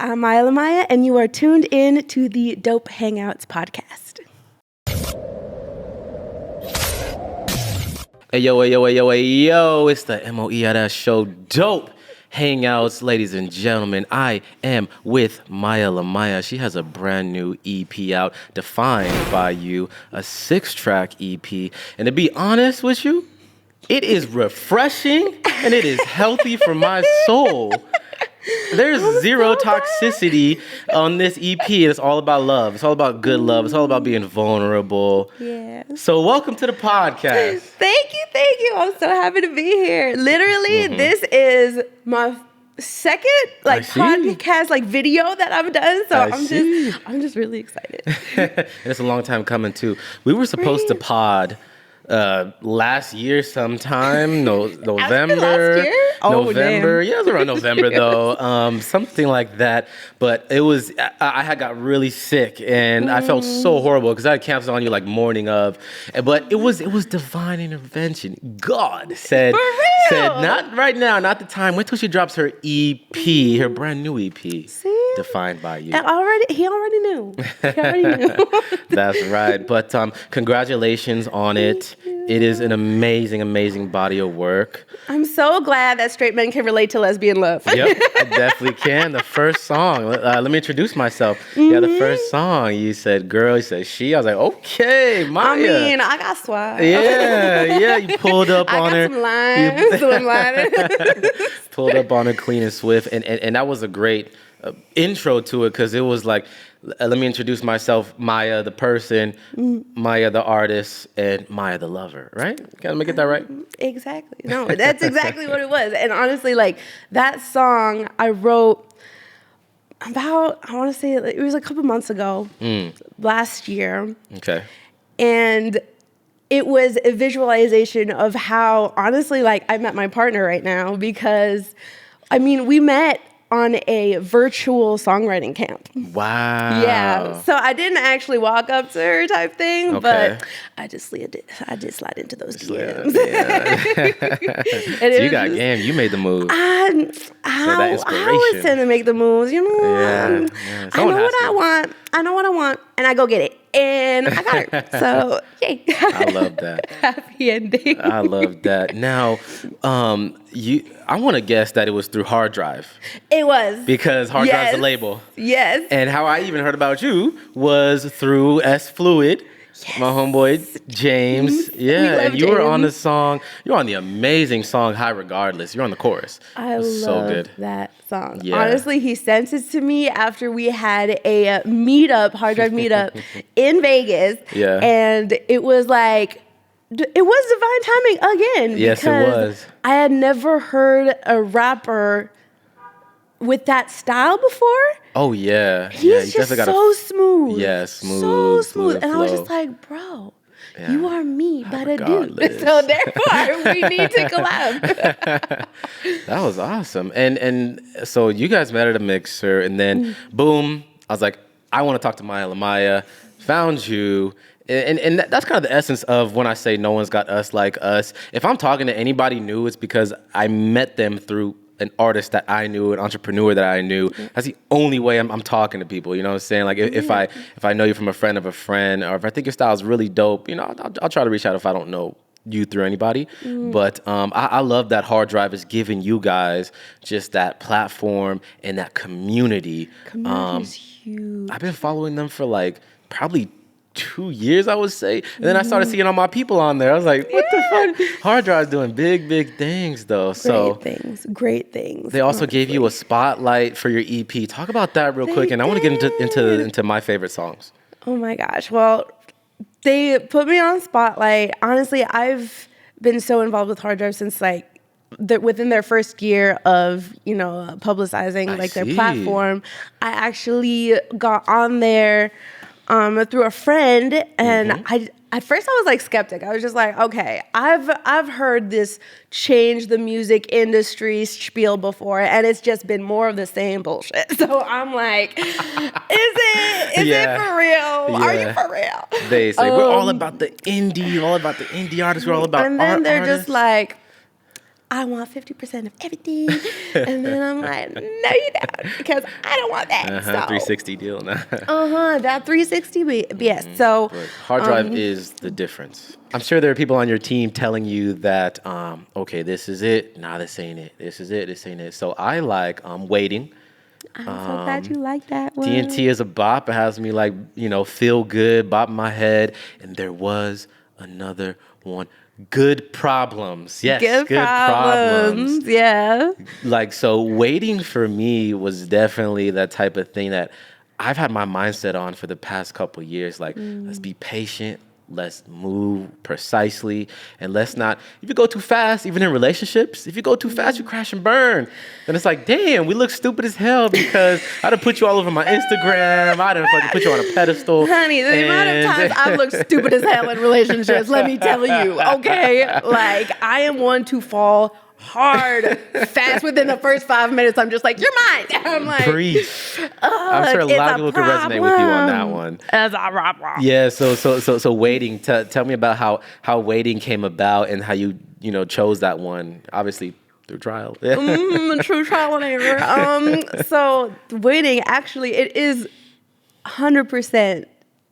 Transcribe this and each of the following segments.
I'm Maya, and you are tuned in to the Dope Hangouts podcast. Hey, yo, it's the MOEIS show, Dope Hangouts, ladies and gentlemen. I am with Maya. She has a brand new EP out, Defined by You, a 6-track EP. And to be honest with you, it is refreshing and it is healthy for my soul. There's zero toxicity on this EP. It's all about love. It's all about good love. It's all about being vulnerable. Yeah. So welcome to the podcast. Thank you. I'm so happy to be here. Literally, this is my second podcast video that I've done. So I'm just really excited. And it's a long time coming too. We were supposed to pod last year sometime, November. Last year? Oh, November. damn. Yeah, it was around November though. Something like that. But it was, I had got really sick and I felt so horrible because I had canceled on you like morning of. But it was divine intervention. God said, not right now, not the time. Wait till she drops her EP, her brand new EP. See? Defined by You. He already knew. That's right. But congratulations on it. It is an amazing body of work. I'm so glad that straight men can relate to lesbian love. Yep, I definitely can. The first song, let me introduce myself. Yeah, the first song, you said girl, you said she. I was like, okay, Maya. I mean, I got swag. Yeah, you pulled up on her. I got some lines. Pulled up on her clean and swift. And that was a great intro to it because it was like, let me introduce myself, Maya the person, Maya the artist, and Maya the lover, right? Can I get that right? Exactly. No, that's exactly what it was. And honestly, like, that song I wrote about, I want to say it was a couple months ago, last year. Okay. And it was a visualization of how, honestly, like, I met my partner right now because, I mean, we met on a virtual songwriting camp. Wow. Yeah. So I didn't actually walk up to her type thing, but I just slid into those DMs. Yeah. So you got game. You made the move. I always tend to make the moves, you know. Yeah. I know what I want, and I go get it. And I got her. So, yay. I love that. Happy ending. I love that. Now, I want to guess that it was through Hard Drive. It was. Because Hard Drive's the label. Yes. And how I even heard about you was through S Fluid. Yes. My homeboy James, yeah, and you were on the song. You're on the amazing song "High Regardless." You're on the chorus. I love that song. Yeah. Honestly, he sent it to me after we had a meetup, Hard Drive meetup in Vegas. Yeah, and it was like, it was divine timing again. Yes, it was. I had never heard a rapper with that style before. Oh yeah, he's just so smooth. Yeah, smooth, so smooth. And flow. I was just like, bro, you are me, but a dude. So therefore, we need to collab. That was awesome. And so you guys met at a mixer, and then boom, I was like, I want to talk to Maya. Found you. And that's kind of the essence of when I say no one's got us like us. If I'm talking to anybody new, it's because I met them through an artist that I knew, an entrepreneur that I knew. That's the only way I'm talking to people. You know what I'm saying? Like if I know you from a friend of a friend, or if I think your style is really dope, you know, I'll try to reach out if I don't know you through anybody. But I love that Hard Drive is giving you guys just that platform and that community. Community's huge. I've been following them for like probably 2 years, I would say. And then I started seeing all my people on there. I was like, what the fuck? Hard Drive's doing big things, though. Great things. They also gave you a spotlight for your EP. Talk about that real quick. And I want to get into my favorite songs. Oh my gosh. Well, they put me on spotlight. Honestly, I've been so involved with Hard Drive since like within their first year of, you know, publicizing their platform. I actually got on there through a friend, and at first I was like skeptic. I was just like, okay, I've heard this change the music industry spiel before, and it's just been more of the same bullshit. So I'm like, is it for real? Yeah. Are you for real? They say we're all about the indie, artists. We're all about and then they're artists. just like, I want 50% of everything. And then I'm like, no, you don't, because I don't want that. So, 360 deal now. that 360 BS. So But hard drive is the difference. I'm sure there are people on your team telling you that, okay, this is it. Nah, this ain't it. This is it. This ain't it. So I like Waiting. I'm so glad you like that one. TNT is a bop. It has me like, feel good, bop in my head. And there was another one. Good Problems. Yes, Good Problems. Yeah. Like, so Waiting for me was definitely that type of thing that I've had my mindset on for the past couple of years. Like, let's be patient. Let's move precisely, and let's not. If you go too fast, even in relationships, if you go too fast, you crash and burn. Then it's like, damn, we look stupid as hell because I done put you all over my Instagram. I done fucking put you on a pedestal. Honey, the amount of times I've looked stupid as hell in relationships, let me tell you, okay? Like, I am one to fall hard, fast within the first 5 minutes. I'm just like, you're mine. I'm like, Preach. I'm sure a lot of people could resonate with you on that one. As a rock. Yeah. So Waiting. Tell me about how Waiting came about and how you chose that one. Obviously through trial. True trial and error. So Waiting, actually, it is 100%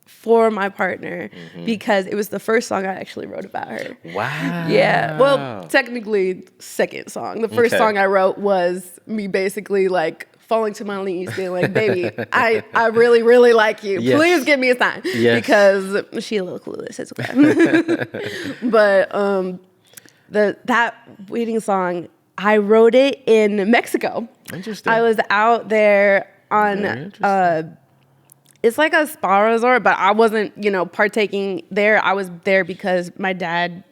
for my partner because it was the first song I actually wrote about her. Wow. Yeah. Well, technically, second song. The first song I wrote was me basically like falling to my knees, being like, "Baby, I really, really like you. Yes. Please give me a sign." Yes. Because she a little clueless. It's okay. But that Waiting song, I wrote it in Mexico. Interesting. I was out there on it's like a spa resort, but I wasn't, partaking there. I was there because my dad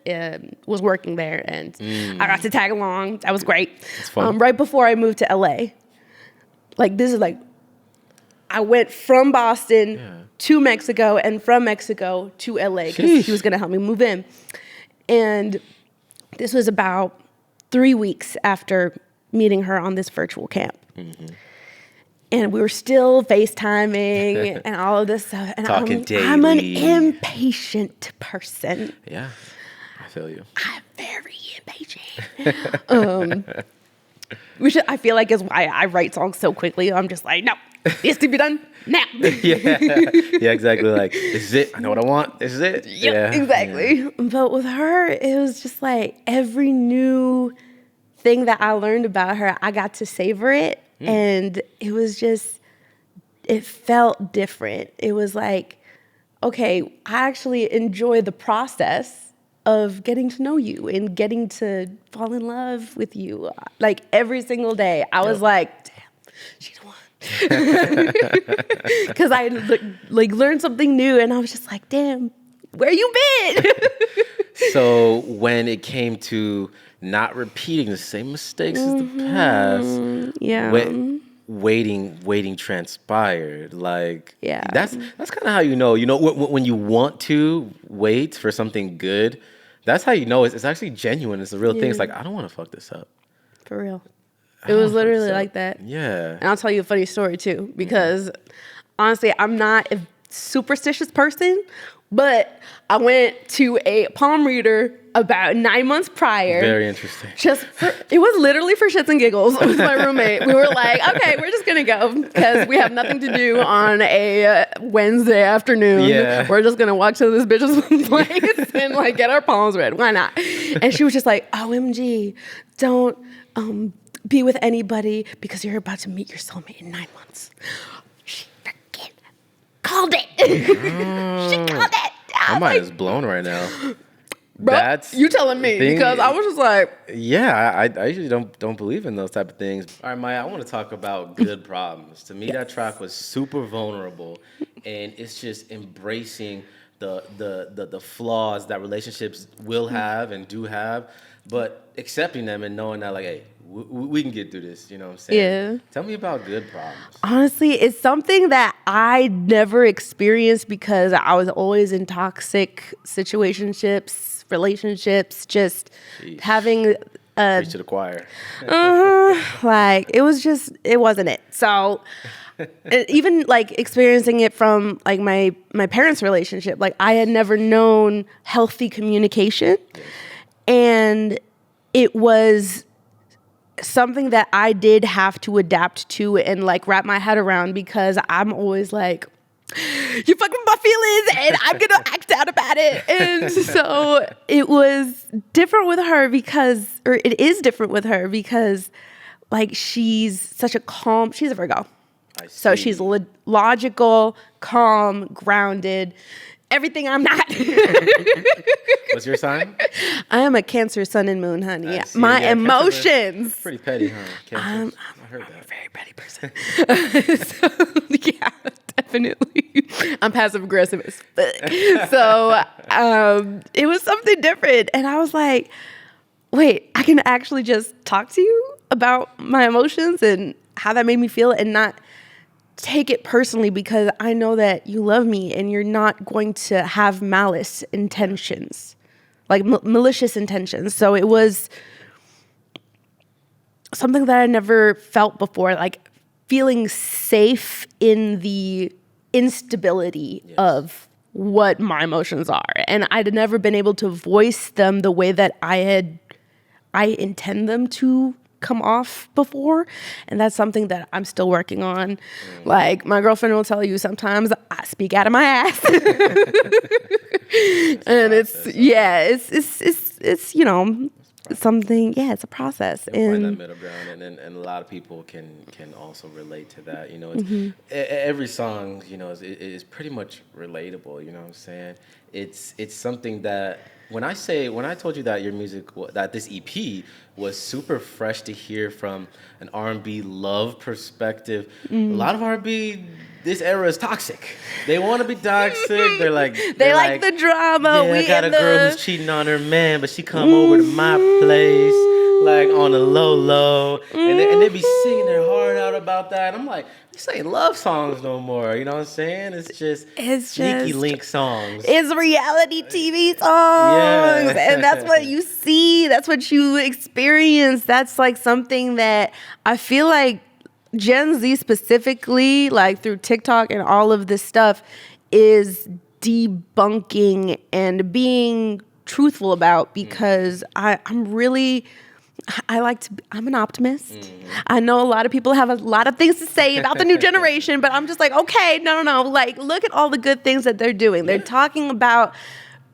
was working there, and I got to tag along. That was great. It's fun. Right before I moved to LA, like this is like, I went from Boston to Mexico, and from Mexico to LA because he was gonna help me move in. And this was about 3 weeks after meeting her on this virtual camp. And we were still FaceTiming and all of this stuff. And Talking daily. I'm an impatient person. Yeah, I feel you. I'm very impatient. Which I feel like is why I write songs so quickly. I'm just like, no, this to be done now. Yeah, exactly. Like, this is it. I know what I want. This is it. Yep, exactly. Yeah. But with her, it was just like every new thing that I learned about her, I got to savor it. And it was just, it felt different. It was like, okay, I actually enjoy the process of getting to know you and getting to fall in love with you. Like every single day, I was like, damn, she's the one. Because I learned something new, and I was just like, damn, where you been? So when it came to not repeating the same mistakes as the past, waiting transpired. Like, that's kind of how you know. When you want to wait for something good, that's how you know it's actually genuine. It's a real thing. It's like, I don't want to fuck this up. For real. It was literally like that. Yeah. And I'll tell you a funny story too, because honestly, I'm not a superstitious person, but I went to a palm reader about 9 months prior. Very interesting. It was literally for shits and giggles with my roommate. We were like, okay, we're just going to go because we have nothing to do on a Wednesday afternoon. Yeah. We're just going to walk to this bitch's place and like get our palms read. Why not? And she was just like, OMG, don't be with anybody because you're about to meet your soulmate in 9 months. She freaking called it. She called it. My mind is blown right now. Bro, that's you telling me because I was just like, yeah, I usually don't believe in those type of things. All right, Maya, I want to talk about Good Problems. To me, that track was super vulnerable, and it's just embracing the flaws that relationships will have and do have, but accepting them and knowing that, like, hey, we can get through this. You know what I'm saying? Yeah. Tell me about Good Problems. Honestly, it's something that I never experienced because I was always in toxic situationships, relationships, just having Preach to the choir. like it wasn't it. So even like experiencing it from like my parents' relationship, like I had never known healthy communication. And it was something that I did have to adapt to and like wrap my head around, because I'm always like, you fucking with my feelings and I'm gonna act out about it. And so it was different with her or it is different with her because like she's such a calm, she's a Virgo. So she's logical, calm, grounded, everything I'm not. What's your sign? I am a Cancer sun and moon, honey. My emotions. Pretty petty, huh? Cancer. I heard that. I'm a very petty person. So, yeah, definitely. I'm passive aggressive as fuck. So it was something different. And I was like, wait, I can actually just talk to you about my emotions and how that made me feel and not take it personally, because I know that you love me and you're not going to have malice intentions, like malicious intentions. So it was something that I never felt before, like feeling safe in the instability of what my emotions are. And I'd never been able to voice them the way that I intend them to come off before, and that's something that I'm still working on. Like my girlfriend will tell you, sometimes I speak out of my ass. And it's you know, something, it's a process. You'll find that middle ground, and a lot of people can also relate to that. You know, it's every song, you know, is pretty much relatable. You know what I'm saying? It's something that when I told you that your music, that this EP was super fresh to hear from an R&B love perspective. A lot of R&B this era is toxic. They want to be toxic. They're like the drama. Yeah, I got a girl who's cheating on her man, but she come over to my place like on a low, and they be singing their heart out about that. I'm like, this ain't love songs no more. You know what I'm saying? It's just sneaky link songs. It's reality TV songs. Yeah. And that's what you see. That's what you experience. That's like something that I feel like Gen Z specifically, like through TikTok and all of this stuff, is debunking and being truthful about, because I'm an optimist. I know a lot of people have a lot of things to say about the new generation, but I'm just like, okay, no. Like, look at all the good things that they're doing. They're talking about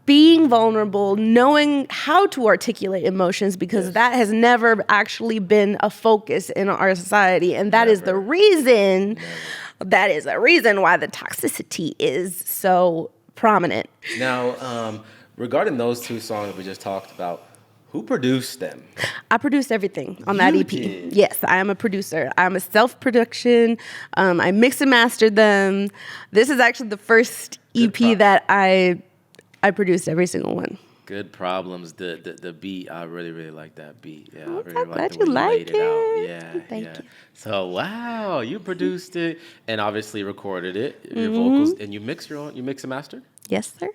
being vulnerable, knowing how to articulate emotions, because that has never actually been a focus in our society. And that is the reason, that is a reason why the toxicity is so prominent. Now, regarding those two songs we just talked about, who produced them? I produced everything on that EP. Did. Yes, I am a producer. I'm a self-production. I mix and mastered them. This is actually the first EP that I produced every single one. Good Problems. The beat, I really like that beat. Yeah, Oh, I really glad like you the way you like laid it out. it. Thank you. So wow, you produced it and obviously recorded it. Your vocals, and you mix and master? Yes, sir.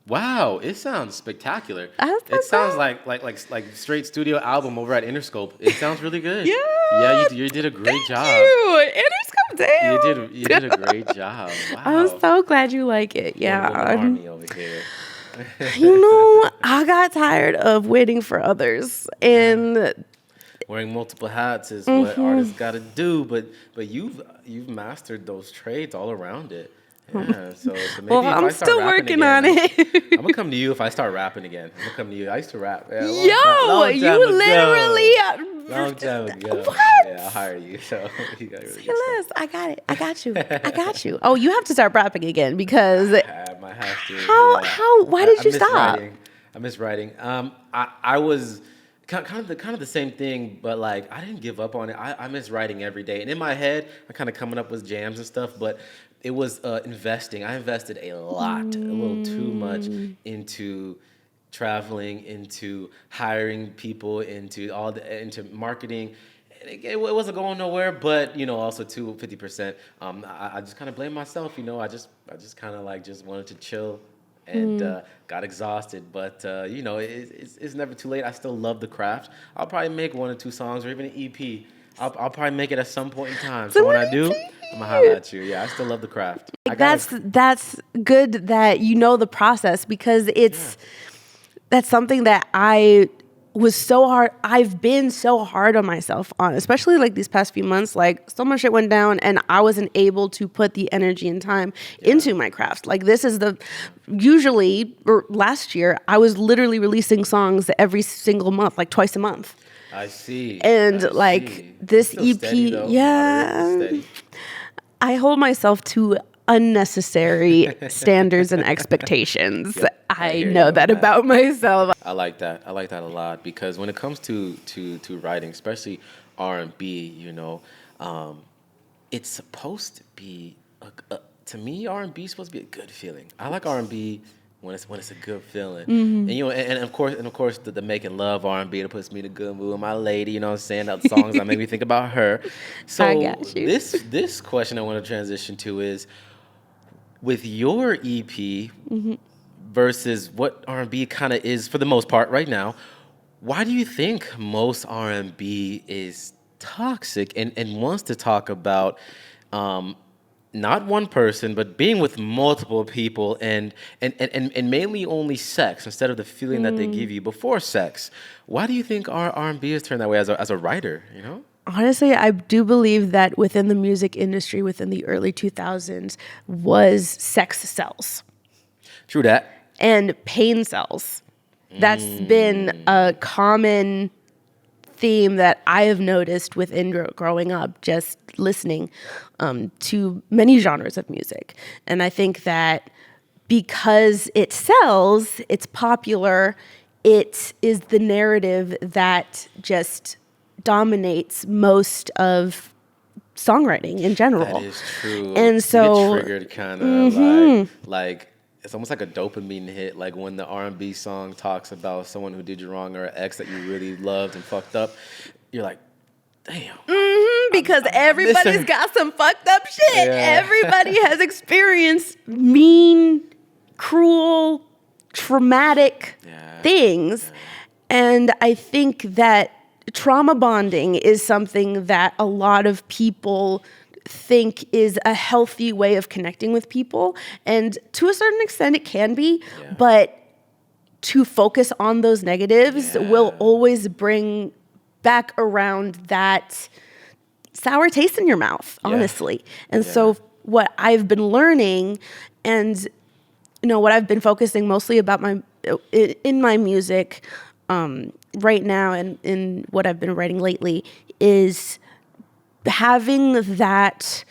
Wow, it sounds spectacular. It sounds like straight studio album over at Interscope. It sounds really good. Yeah. You did a great job. Thank you. Interscope, damn. You did a great job. Wow. I'm so glad you like it. Yeah. Army over here. You know, I got tired of waiting for others, and wearing multiple hats is what artists got to do. But you've mastered those trades all around it. Yeah, so maybe well, if I'm I start still working again, on it. I'm gonna come to you if I start rapping again. I'm gonna come to you. I used to rap. Yeah, you literally. Long time ago. What? Yeah, I'll hire you. So you got really I got it. I got you. Oh, you have to start rapping again, because I might have to. Why did you stop? I miss writing. I was kind of the same thing, but like I didn't give up on it. I miss writing every day, and in my head, I kind of coming up with jams and stuff, but. It was investing. I invested a lot, a little too much into traveling, into hiring people, into marketing. It wasn't going nowhere, but you know, also too 50%. I just kind of blame myself. You know, I just kind of like just wanted to chill and got exhausted. But you know, it's never too late. I still love the craft. I'll probably make 1 or 2 songs or even an EP. I'll probably make it at some point in time. So when I do, I'm gonna holler at you. Yeah, I still love the craft. That's good that you know the process, because that's something that I was so hard. I've been so hard on myself on, especially like these past few months, like so much shit went down and I wasn't able to put the energy and time into my craft. Like this is usually, or last year, I was literally releasing songs every single month, like twice a month. I see. And this Still EP, steady, though. yeah, Moderate, steady. I hold myself to unnecessary standards and expectations. Yep, I hear you know on that about myself. I like that. I like that a lot because when it comes to writing, especially R&B, it's supposed to be to me R&B is supposed to be a good feeling. I like R&B when it's a good feeling, and of course the making love R&B that puts me in a good mood. My lady, you know what I'm saying, that songs that make me think about her. So I got you. this question I want to transition to is with your EP. Versus what R&B kind of is for the most part right now. Why do you think most R&B is toxic and wants to talk about not one person, but being with multiple people and mainly only sex instead of the feeling that they give you before sex? Why do you think our R&B is turned that way as a writer, Honestly, I do believe that within the music industry, within the early 2000s, was sex sells. True that. And pain sells. That's been a common theme that I have noticed within growing up, just listening to many genres of music. And I think that because it sells, it's popular, it is the narrative that just dominates most of songwriting in general. That is true. And so you get triggered kind of like it's almost like a dopamine hit, like when the R&B song talks about someone who did you wrong or an ex that you really loved and fucked up. You're like, damn. Because everybody's got some fucked up shit. Yeah. Everybody has experienced mean, cruel, traumatic things. And I think that trauma bonding is something that a lot of people think is a healthy way of connecting with people. And to a certain extent, it can be. But to focus on those negatives will always bring back around that sour taste in your mouth, honestly. And so what I've been learning and what I've been focusing mostly about in my music right now and in what I've been writing lately is having that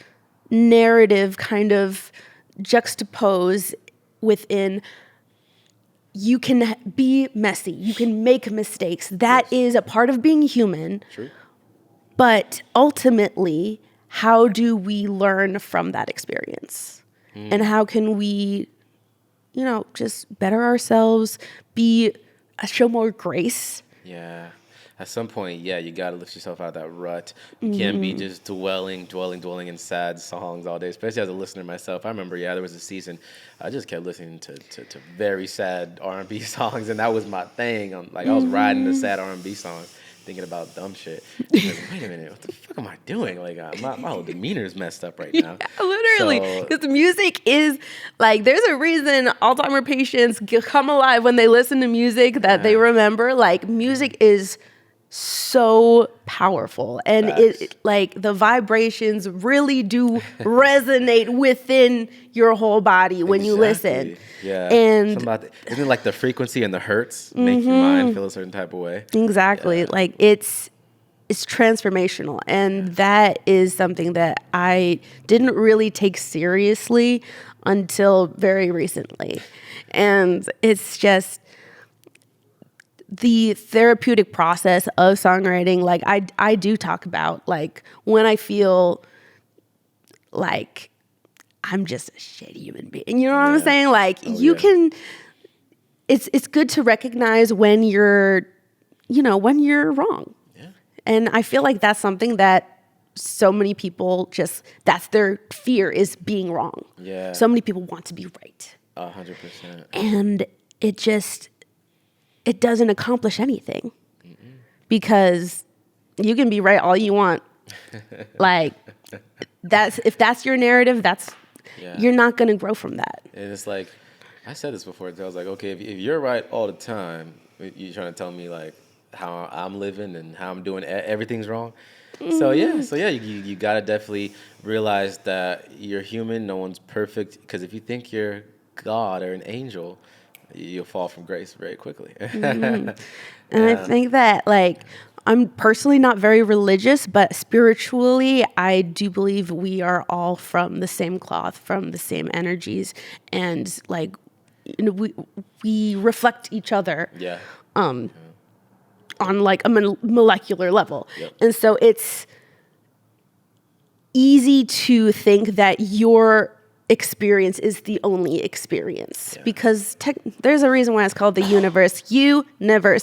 narrative kind of juxtapose within you can be messy, you can make mistakes. That is a part of being human. True. But ultimately, how do we learn from that experience? And how can we, just better ourselves, show more grace? Yeah. At some point, you gotta lift yourself out of that rut. You can't be just dwelling in sad songs all day, especially as a listener myself. I remember, there was a season I just kept listening to very sad R&B songs, and that was my thing. I was riding the sad R&B songs, thinking about dumb shit. Like, wait a minute, what the fuck am I doing? My whole demeanor is messed up right now. Yeah, literally, because the music is there's a reason Alzheimer patients come alive when they listen to music that they remember. Music is so powerful, and it the vibrations really do resonate within your whole body when you listen. Yeah, and isn't it like the frequency and the hertz make your mind feel a certain type of way? Exactly. It's transformational, and that is something that I didn't really take seriously until very recently, and it's just the therapeutic process of songwriting. I do talk about when I feel like I'm just a shitty human being. You know what I'm saying? You can. It's good to recognize when you're wrong. Yeah. And I feel like that's something that so many people that's their fear, is being wrong. Yeah. So many people want to be right. 100%. And it doesn't accomplish anything. Because you can be right all you want. If that's your narrative, you're not going to grow from that. And it's I said this before. I was like, okay, if you're right all the time, you're trying to tell me how I'm living and how I'm doing everything's wrong. So yeah, you gotta definitely realize that you're human. No one's perfect. Because if you think you're God or an angel, you'll fall from grace very quickly. And I think that, like, I'm personally not very religious, but spiritually, I do believe we are all from the same cloth, from the same energies, and like, we reflect each other Yeah. on like a molecular level, Yep. and so it's easy to think that your experience is the only experience because there's a reason why it's called the universe.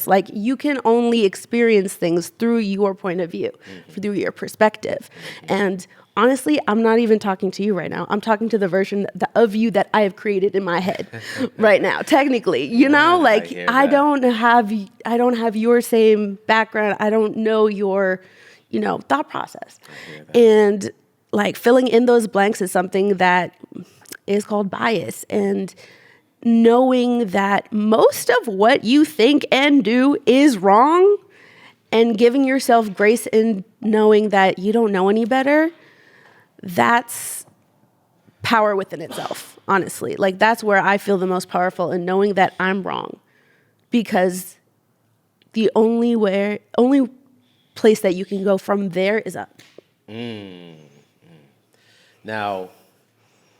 Like, you can only experience things through your point of view, through your perspective. And honestly, I'm not even talking to you right now. I'm talking to the version of you that I have created in my head right now. Technically, like, I don't have your same background. I don't know your, thought process. And like, filling in those blanks is something that is called bias. And knowing that most of what you think and do is wrong, and giving yourself grace in knowing that you don't know any better, that's power within itself, honestly. Like, that's where I feel the most powerful, in knowing that I'm wrong. Because the only place that you can go from there is up. Now,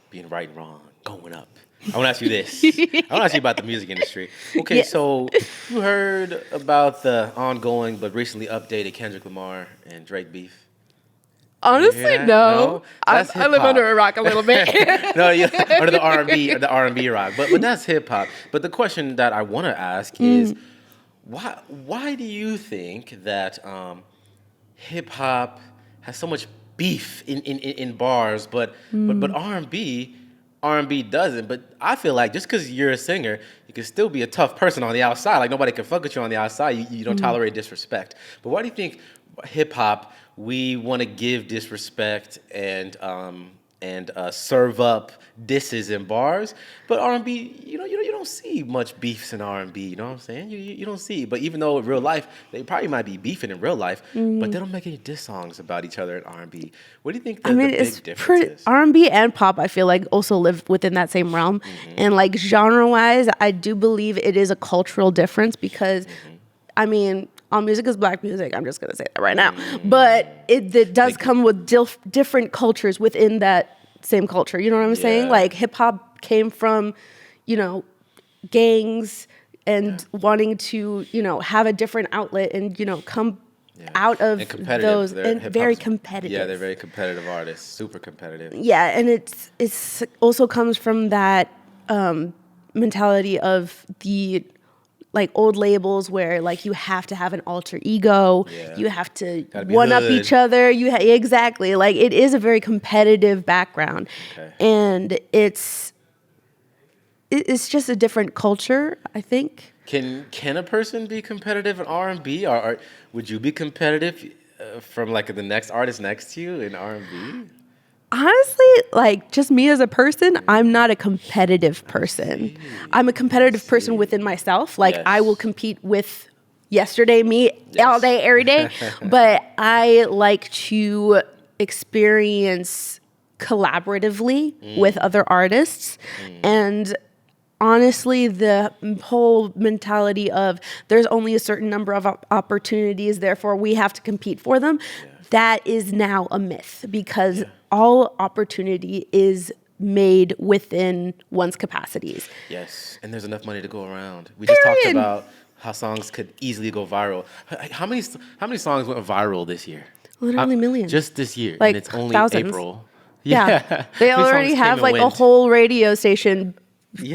being right and wrong, going up. I want to ask you this. I want to ask you about the music industry. Okay, Yes. So you heard about the ongoing but recently updated Kendrick Lamar and Drake beef? Honestly, that? no. No? That's I live hip-hop. under a rock a little bit. No, or the R&B rock. But that's hip hop. But the question that I want to ask is, why do you think that hip hop has so much beef in bars, but R&B doesn't? But I feel like just because you're a singer, you can still be a tough person on the outside. Like, nobody can fuck with you on the outside. You don't tolerate disrespect. But why do you think hip hop, we want to give disrespect and serve up disses in bars, but R&B, you don't see much beefs in R&B. You know what I'm saying? You don't see. But even though in real life they probably might be beefing in real life, but they don't make any diss songs about each other in R&B. What do you think the big difference is? R&B and pop, I feel like, also live within that same realm. And like, genre-wise, I do believe it is a cultural difference because, I mean, all music is black music. I'm just going to say that right now. But it does come with different cultures within that same culture. You know what I'm saying? Like, hip hop came from, gangs and wanting to, have a different outlet and, come out of those, and very competitive. Yeah, they're very competitive artists, super competitive. Yeah, and it's also comes from that mentality of the, like, old labels where, like, you have to have an alter ego, you have to one up each other. Exactly. Like, it is a very competitive background, and it's just a different culture, I think. Can a person be competitive in R&B, or would you be competitive from like the next artist next to you in R&B? Honestly, like, just me as a person, I'm not a competitive person. I'm a competitive person within myself. Like, I will compete with yesterday me all day, every day. But I like to experience collaboratively with other artists. And honestly, the whole mentality of there's only a certain number of opportunities, therefore we have to compete for them, that is now a myth, because all opportunity is made within one's capacities. Yes, and there's enough money to go around. We just talked about how songs could easily go viral. How many songs went viral this year? Literally millions. Just this year, Like, and it's only thousands. April. Yeah. They already have like a whole radio station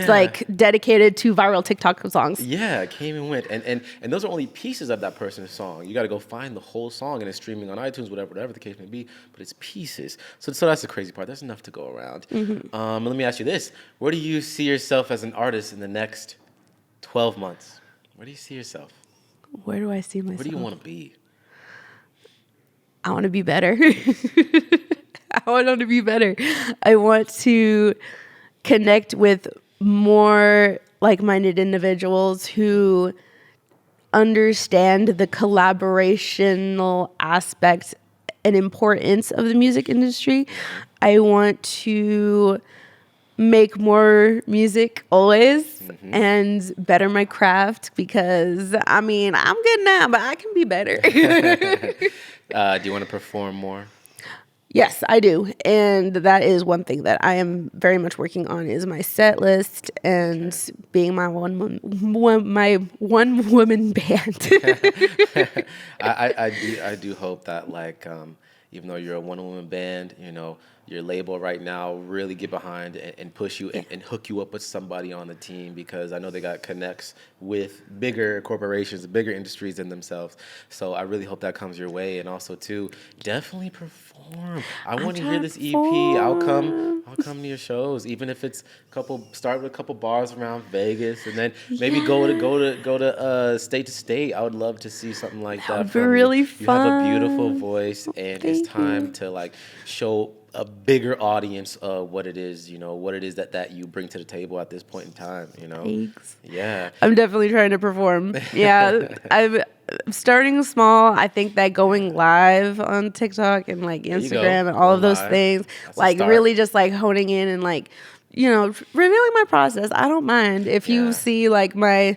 like dedicated to viral TikTok songs. Yeah, it came and went. And those are only pieces of that person's song. You got to go find the whole song, and it's streaming on iTunes, whatever the case may be, but it's pieces. So that's the crazy part. There's enough to go around. Let me ask you this. Where do you see yourself as an artist in the next 12 months? Where do you see yourself? Where do I see myself? Where do you want to be? I want to be better. I want to be better. I want to connect with more like-minded individuals who understand the collaborational aspect and importance of the music industry. I want to make more music always and better my craft because I'm good now, but I can be better. Do you want to perform more? Yes, I do. And that is one thing that I am very much working on is my set list and being my one woman band. I do hope that even though you're a one woman band, your label right now really get behind and push you and hook you up with somebody on the team, because I know they got connects with bigger corporations, bigger industries than themselves. So I really hope that comes your way. And also too, definitely perform. I want to hear this EP. I'll come to your shows, even if it's start with a couple bars around Vegas, and then maybe go to state to state. I would love to see something like that. Would be really fun. You have a beautiful voice, and it's time to show a bigger audience what it is, that you bring to the table at this point in time, Thanks. Yeah. I'm definitely trying to perform. Yeah. I'm starting small. I think that going live on TikTok and Instagram and all of those things, really just honing in and revealing my process. I don't mind if you see my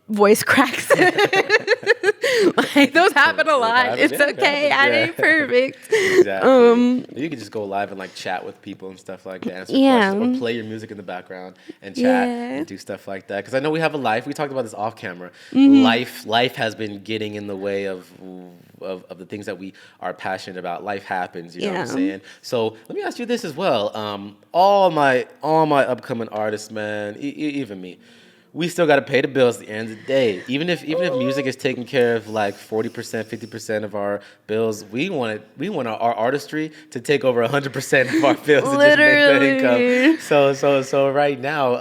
voice cracks. Those happen a lot. It's okay. I ain't perfect. Exactly. You can just go live and chat with people and stuff like that. Answer questions, or play your music in the background and chat and do stuff like that. Because I know we have a life. We talked about this off camera. Life has been getting in the way of the things that we are passionate about. Life happens. You know what I'm saying? So let me ask you this as well. All my upcoming artists, man, even me. We still got to pay the bills at the end of the day. Even if music is taking care of 40%, 50% of our bills, we want our artistry to take over 100% of our bills and just make that income. So right now,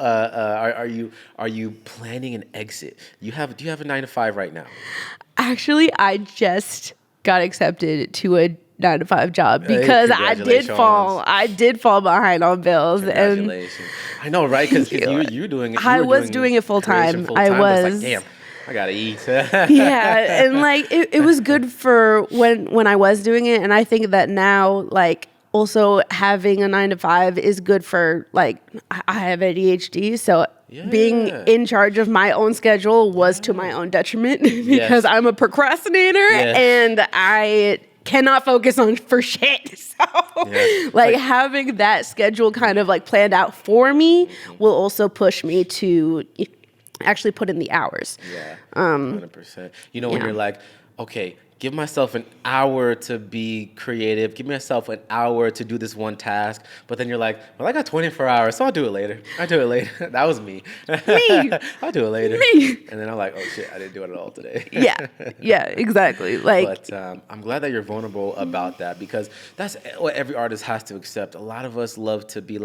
are you planning an exit? Do you have a 9-to-5 right now? Actually, I just got accepted to a 9-to-5 job because I did fall behind on bills. Congratulations. I know, right? Because you're doing it. I was doing it full time. I was. Damn, I gotta eat. Yeah, and it was good for when I was doing it, and I think that now also having a 9-to-5 is good for I have ADHD, so. Yeah. Being in charge of my own schedule was to my own detriment because I'm a procrastinator and I cannot focus on for shit. So having that schedule kind of planned out for me will also push me to actually put in the hours. Yeah, 100%. When you're okay, give myself an hour to be creative. Give myself an hour to do this one task. But then you're well, I got 24 hours, so I'll do it later. That was me. I'll do it later. Me. And then I'm oh shit, I didn't do it at all today. Yeah, exactly. But I'm glad that you're vulnerable about that, because that's what every artist has to accept. A lot of us love to be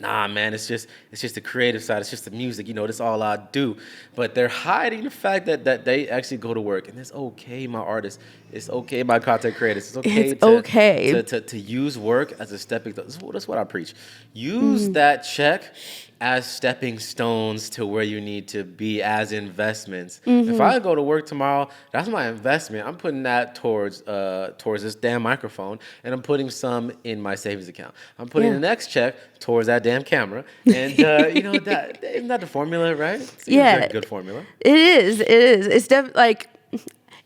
nah, man, it's just the creative side. It's just the music. This is all I do. But they're hiding the fact that they actually go to work. And it's okay, my artists. It's okay, my content creators. It's okay to use work as a stepping stone. That's what I preach. Use that check as stepping stones to where you need to be, as investments. If I go to work tomorrow, that's my investment. I'm putting that towards this damn microphone, and I'm putting some in my savings account. I'm putting the next check towards that damn camera, and that isn't that the formula, right? It's a good formula. It is. It's definitely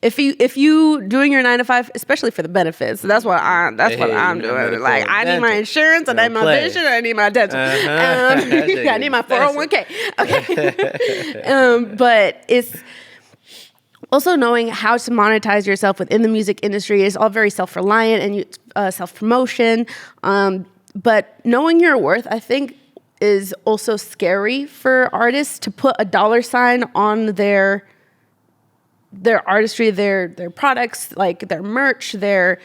If you doing your 9-to-5, especially for the benefits, that's what I'm doing. I need my insurance, I need my vision, I need my dental, I need my 401k. Okay, but it's also knowing how to monetize yourself within the music industry is all very self-reliant and self-promotion. But knowing your worth, I think, is also scary for artists to put a dollar sign on their artistry, their products, their merch, their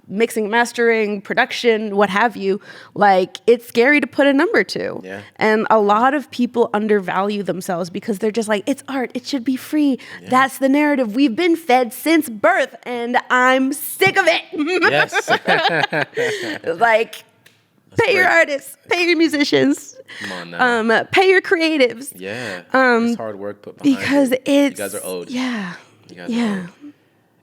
mixing, mastering, production, what have you. It's scary to put a number to. Yeah. And a lot of people undervalue themselves because they're just it's art, it should be free. Yeah. That's the narrative we've been fed since birth, and I'm sick of it. Yes. Pay your artists. Pay your musicians. Come on now. Pay your creatives. Yeah. It's hard work put behind because it. it's You guys are owed. Yeah. You guys are owed.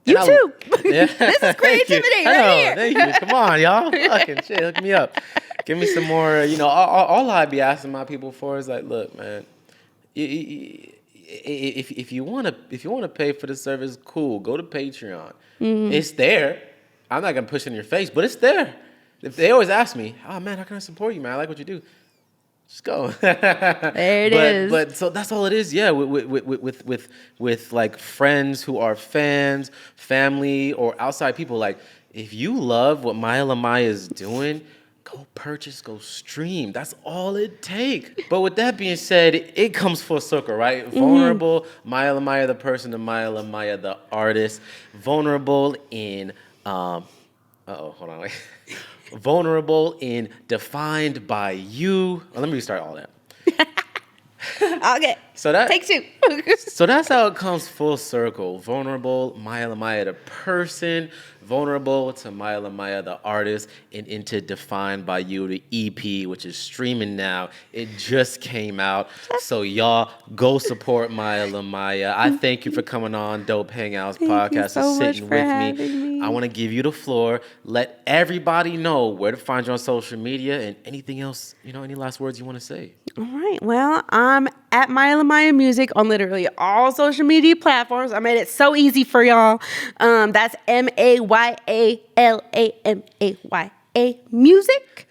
You too. Yeah. This is creativity right here. Thank you. Come on, y'all. Fucking shit. Hook me up. Give me some more. All I'd be asking my people for is like, look, man. If you wanna pay for the service, cool. Go to Patreon. It's there. I'm not gonna push it in your face, but it's there. If they always ask me, oh man, how can I support you, man? I like what you do. Just go. There it is. But so that's all it is. Yeah, with like friends who are fans, family, or outside people. Like, if you love what Maya Lamaya is doing, go purchase, go stream. That's all it takes. But with that being said, it comes full circle, right? Vulnerable, Maya Lamaya the person, and Maya Lamaya the artist. Vulnerable in hold on, wait. Vulnerable in defined by you. Let me restart all that. Okay. So that Take two. So that's how it comes full circle. Vulnerable, Maya Lamaya the person. Vulnerable to Maya Lamaya the artist. And into Defined by You, the EP, which is streaming now. It just came out. So y'all go support Maya Lamaya. I thank you for coming on Dope Hangouts podcast and sitting with me. I want to give you the floor. Let everybody know where to find you on social media and anything else, any last words you want to say. All right. Well, I'm at Maya Lamaya Music on literally all social media platforms. I made it so easy for y'all. That's MayaLaMaya Music.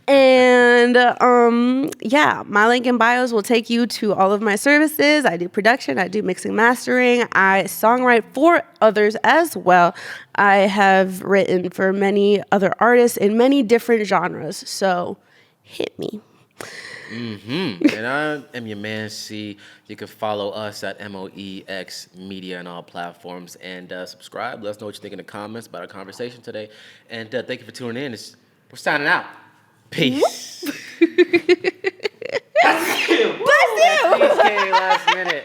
And my link in bios will take you to all of my services. I do production, I do mixing, mastering, I songwrite for others as well. I have written for many other artists in many different genres. So hit me. And I am your man, C. You can follow us at MOEX Media on all platforms and subscribe. Let us know what you think in the comments about our conversation today. And thank you for tuning in. We're signing out. Peace. Bless you. Bless you. That last minute.